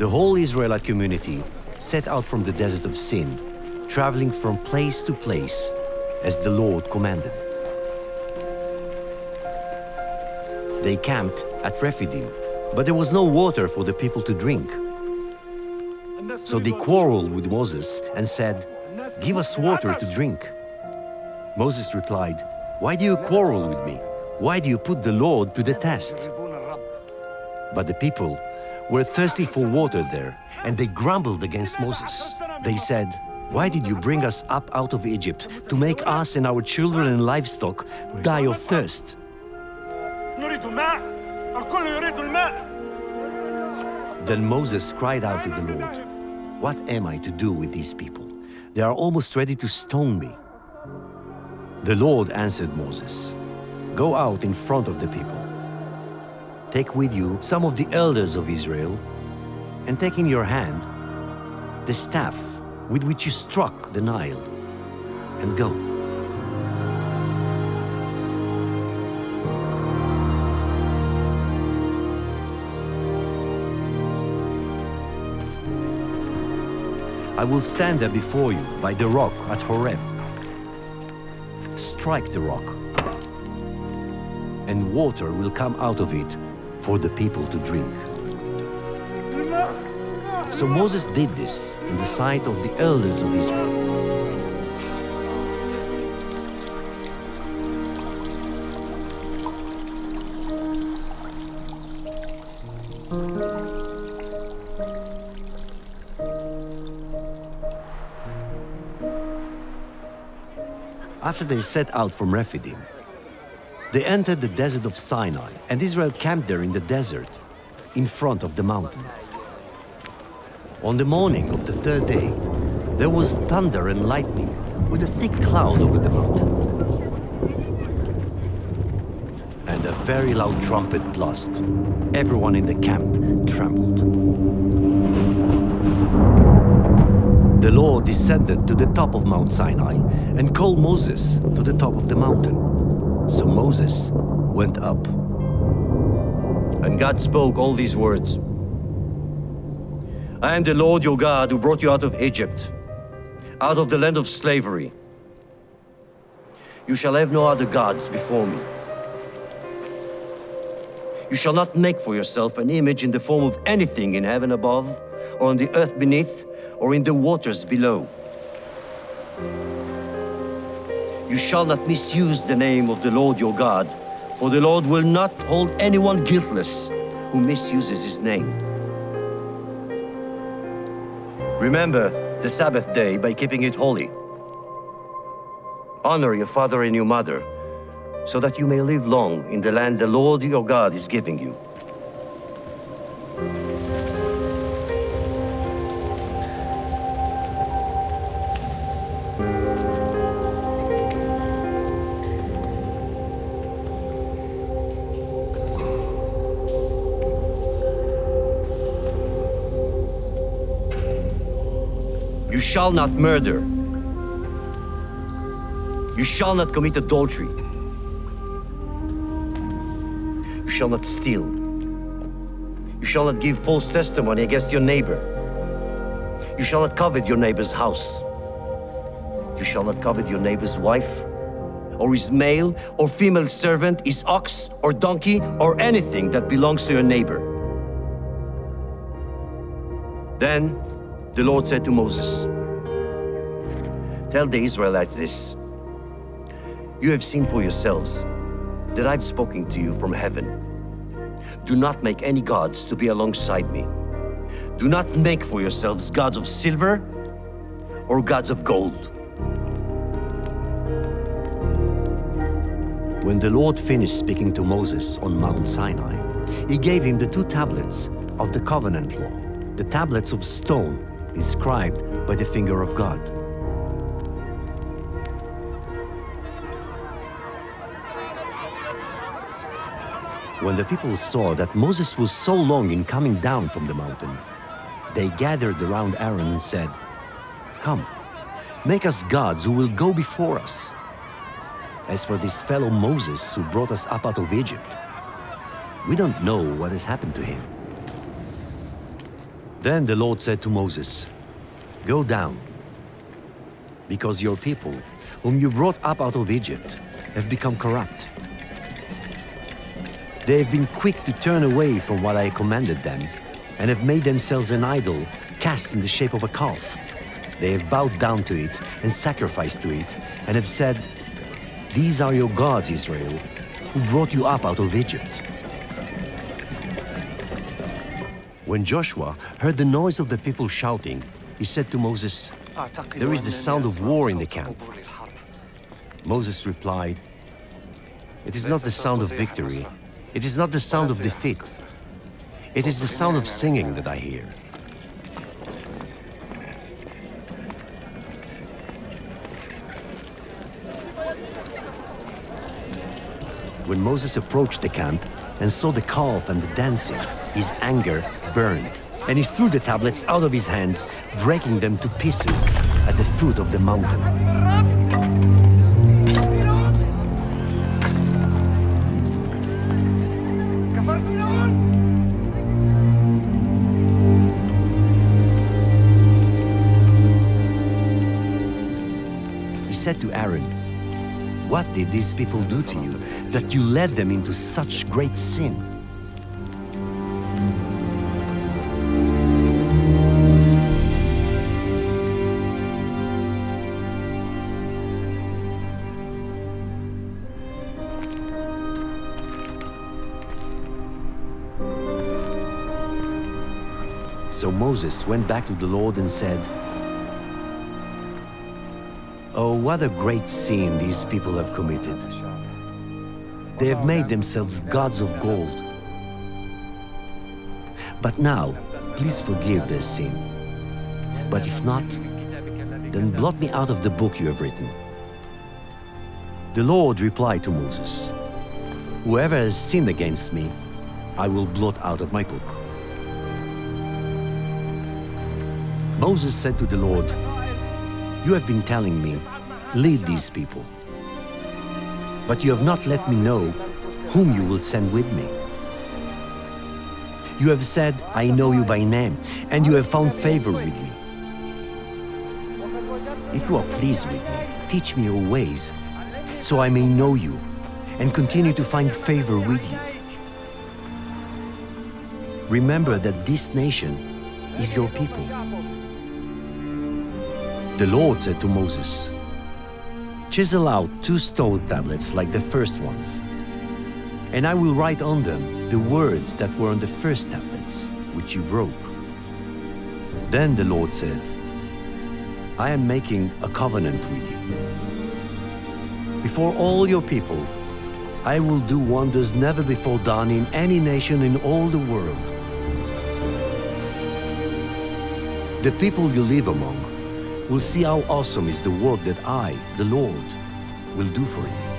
The whole Israelite community set out from the desert of Sin, traveling from place to place as the Lord commanded. They camped at Rephidim, but there was no water for the people to drink. So they quarreled with Moses and said, "Give us water to drink." Moses replied, "Why do you quarrel with me? Why do you put the Lord to the test?" But the people were thirsty for water there, and they grumbled against Moses. They said, "Why did you bring us up out of Egypt to make us and our children and livestock die of thirst?" Then Moses cried out to the Lord, "What am I to do with these people? They are almost ready to stone me." The Lord answered Moses, "Go out in front of the people. Take with you some of the elders of Israel, and take in your hand the staff with which you struck the Nile, and go." I will stand there before you by the rock at Horeb. Strike the rock, and water will come out of it for the people to drink. So Moses did this in the sight of the elders of Israel. After they set out from Rephidim, they entered the desert of Sinai, and Israel camped there in the desert, in front of the mountain. On the morning of the third day, there was thunder and lightning, with a thick cloud over the mountain. And a very loud trumpet blast. Everyone in the camp trembled. The Lord descended to the top of Mount Sinai and called Moses to the top of the mountain. So Moses went up. And God spoke all these words. "I am the Lord your God who brought you out of Egypt, out of the land of slavery. You shall have no other gods before me. You shall not make for yourself an image in the form of anything in heaven above, or on the earth beneath, or in the waters below. You shall not misuse the name of the Lord your God, for the Lord will not hold anyone guiltless who misuses his name. Remember the Sabbath day by keeping it holy. Honor your father and your mother, so that you may live long in the land the Lord your God is giving you. You shall not murder. You shall not commit adultery. You shall not steal. You shall not give false testimony against your neighbor. You shall not covet your neighbor's house. You shall not covet your neighbor's wife, or his male or female servant, his ox or donkey, or anything that belongs to your neighbor. Then the Lord said to Moses, "Tell the Israelites this. You have seen for yourselves that I've spoken to you from heaven. Do not make any gods to be alongside me. Do not make for yourselves gods of silver or gods of gold." When the Lord finished speaking to Moses on Mount Sinai, he gave him the 2 tablets of the covenant law, the tablets of stone inscribed by the finger of God. When the people saw that Moses was so long in coming down from the mountain, they gathered around Aaron and said, "Come, make us gods who will go before us. As for this fellow Moses who brought us up out of Egypt, we don't know what has happened to him." Then the Lord said to Moses, "Go down, because your people, whom you brought up out of Egypt, have become corrupt. They have been quick to turn away from what I commanded them, and have made themselves an idol cast in the shape of a calf. They have bowed down to it and sacrificed to it, and have said, 'These are your gods, Israel, who brought you up out of Egypt.'" When Joshua heard the noise of the people shouting, he said to Moses, "There is the sound of war in the camp." Moses replied, "It is not the sound of victory. It is not the sound of defeat. It is the sound of singing that I hear." When Moses approached the camp and saw the calf and the dancing, his anger burned, and he threw the tablets out of his hands, breaking them to pieces at the foot of the mountain. He said to Aaron, "What did these people do to you, that you led them into such great sin?" So Moses went back to the Lord and said, "Oh, what a great sin these people have committed. They have made themselves gods of gold. But now, please forgive their sin. But if not, then blot me out of the book you have written." The Lord replied to Moses, "Whoever has sinned against me, I will blot out of my book." Moses said to the Lord, "You have been telling me, 'Lead these people.' But you have not let me know whom you will send with me. You have said, 'I know you by name, and you have found favor with me.' If you are pleased with me, teach me your ways, so I may know you and continue to find favor with you. Remember that this nation is your people." The Lord said to Moses, "Chisel out 2 stone tablets like the first ones, and I will write on them the words that were on the first tablets, which you broke." Then the Lord said, "I am making a covenant with you. Before all your people, I will do wonders never before done in any nation in all the world. The people you live among will see how awesome is the work that I, the Lord, will do for you."